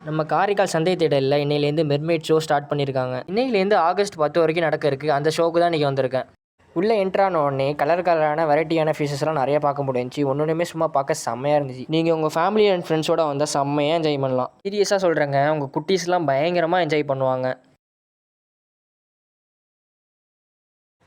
நம்ம காரைக்கால் சந்தை திடலில் இன்னையிலேருந்து மெர்மெய்ட் ஷோ ஸ்டார்ட் பண்ணியிருக்காங்க. இன்னையிலேருந்து ஆகஸ்ட் 10 வரைக்கும் நடக்க இருக்குது. அந்த ஷோக்கு தான் இன்றைக்கி வந்திருக்கேன். உள்ளே என்ட்ரான உடனே கலரான வெரைட்டியான ஃபிஷஸ்லாம் நிறைய பார்க்க முடிஞ்சிச்சு. ஒன்றுமே சும்மா பார்க்க செம்மையாக இருந்துச்சு. நீங்கள் உங்கள் ஃபேமிலி அண்ட் ஃப்ரெண்ட்ஸோட வந்தால் செம்மையாக என்ஜாய் பண்ணலாம். சீரியஸாக சொல்கிறேங்க, உங்கள் குட்டீஸ்லாம் பயங்கரமாக என்ஜாய் பண்ணுவாங்க.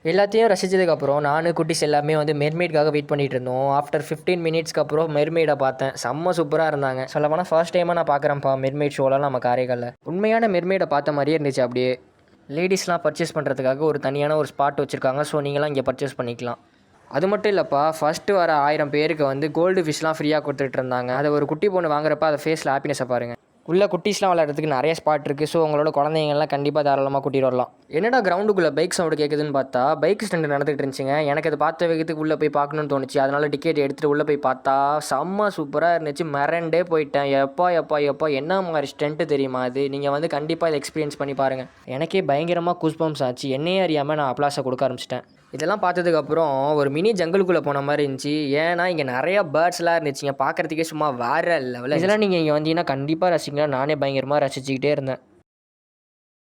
எல்லாத்தையும் ரசித்ததுக்கப்புறம் நானும் குட்டீஸ் எல்லாமே வந்து மெர்மெய்டுக்காக வெயிட் பண்ணிகிட்டு இருந்தோம். ஆஃப்டர் 15 மினிட்ஸ்க்கு அப்புறம் மெர்மெய்டை பார்த்தேன். செம்ம சூப்பராக இருந்தாங்க. சொல்லப்போனால் ஃபர்ஸ்ட் டைமாக நான் பார்க்குறேன்ப்பா மெர்மெய்ட் ஷோலாம் நம்ம காரைக்காலில். உண்மையான மெர்மெய்டை பார்த்த மாதிரியே இருந்துச்சு. அப்படியே லேடிஸ்லாம் பர்ச்சேஸ் பண்ணுறதுக்காக ஒரு தனியான ஒரு ஸ்பாட் வச்சுருக்காங்க. ஸோ நீங்களாம் இங்கே பர்ச்சேஸ் பண்ணிக்கலாம். அது மட்டும் இல்லைப்பா, ஃபஸ்ட்டு வர 1000 பேருக்கு வந்து கோல்டு ஃபிஷ்லாம் ஃப்ரீயாக கொடுத்துட்டு இருந்தாங்க. அதை ஒரு குட்டி பொண்ணு வாங்குறப்ப அதை ஃபேஸில் ஹாப்பினஸை பாருங்கள். உள்ளே குட்டீஸ்லாம் விளையாடுறதுக்கு நிறைய ஸ்பாட் இருக்குது. ஸோ உங்களோட குழந்தைங்கள்லாம் கண்டிப்பாக தாராளமாக கூட்டிகிட்டு வரலாம். என்னடா கிரவுண்டுக்குள்ளே பைக் சவுண்டு கேட்குதுன்னு பார்த்தா பைக் ஸ்டாண்டு நடந்துகிட்டு இருந்துச்சுங்க. எனக்கு அதை பார்த்த வேகத்துக்கு உள்ளே போய் பார்க்கணுன்னு தோணுச்சு. அதனால் டிக்கெட் எடுத்துகிட்டு உள்ளே போய் பார்த்தா செம்ம சூப்பராக இருந்துச்சு. மிரண்டே போயிட்டேன். எப்பா என்ன மாதிரி ஸ்டண்ட்டு தெரியுமா அது? நீங்கள் வந்து கண்டிப்பாக இதை எக்ஸ்பீரியன்ஸ் பண்ணி பாருங்கள். எனக்கே பயங்கரமாக கூஸ்பம்ஸ் ஆச்சு. என்னையே அறியாமல் நான் அப்ளாஸை கொடுக்க ஆரம்பிச்சிட்டேன். இதெல்லாம் பார்த்ததுக்கப்புறம் ஒரு மினி ஜங்கிளுக்குள்ளே போன மாதிரி இருந்துச்சு. ஏன்னா இங்கே நிறையா பேர்ட்ஸ்லாம் இருந்துச்சுங்க. பார்க்குறதுக்கே சும்மா வேறு லெவலில். இதெல்லாம் நீங்கள் இங்கே வந்தீங்கன்னா கண்டிப்பாக ரசிக்கலாம். நானே பயங்கரமாக ரசிச்சுக்கிட்டே இருந்தேன்.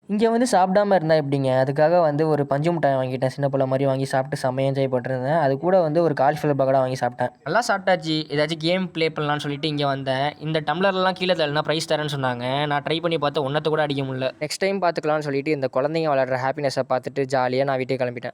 இங்கே வந்து சாப்பிடாம இருந்தால் எப்படிங்க? அதுக்காக வந்து ஒரு பஞ்சு மிட்டாய் வாங்கிட்டேன். சின்ன பிள்ளை மாதிரி வாங்கி சாப்பிட்டு செம்மையாக என்ஜாய் பண்ணிருந்தேன். அது கூட வந்து ஒரு காலிஃப்ளவர் பக்கோடா வாங்கி சாப்பிட்டேன். நல்லா சாப்பிட்டாச்சு. ஏதாச்சும் கேம் ப்ளே பண்ணலான்னு சொல்லிட்டு இங்கே வந்தேன். இந்த டம்ளர்லாம் கீழே தள்ளினா ப்ரைஸ் தரேன்னு சொன்னாங்க. நான் ட்ரை பண்ணி பார்த்தா ஒன்றத்தை கூட அடிக்க முடியல. நெக்ஸ்ட் டைம் பார்த்துக்கலாம்னு சொல்லிட்டு இந்த குழந்தைங்க விளையாடுற ஹாப்பினஸை பார்த்துட்டு ஜாலியாக நான் வீட்டுக்கு கிளம்பிட்டேன்.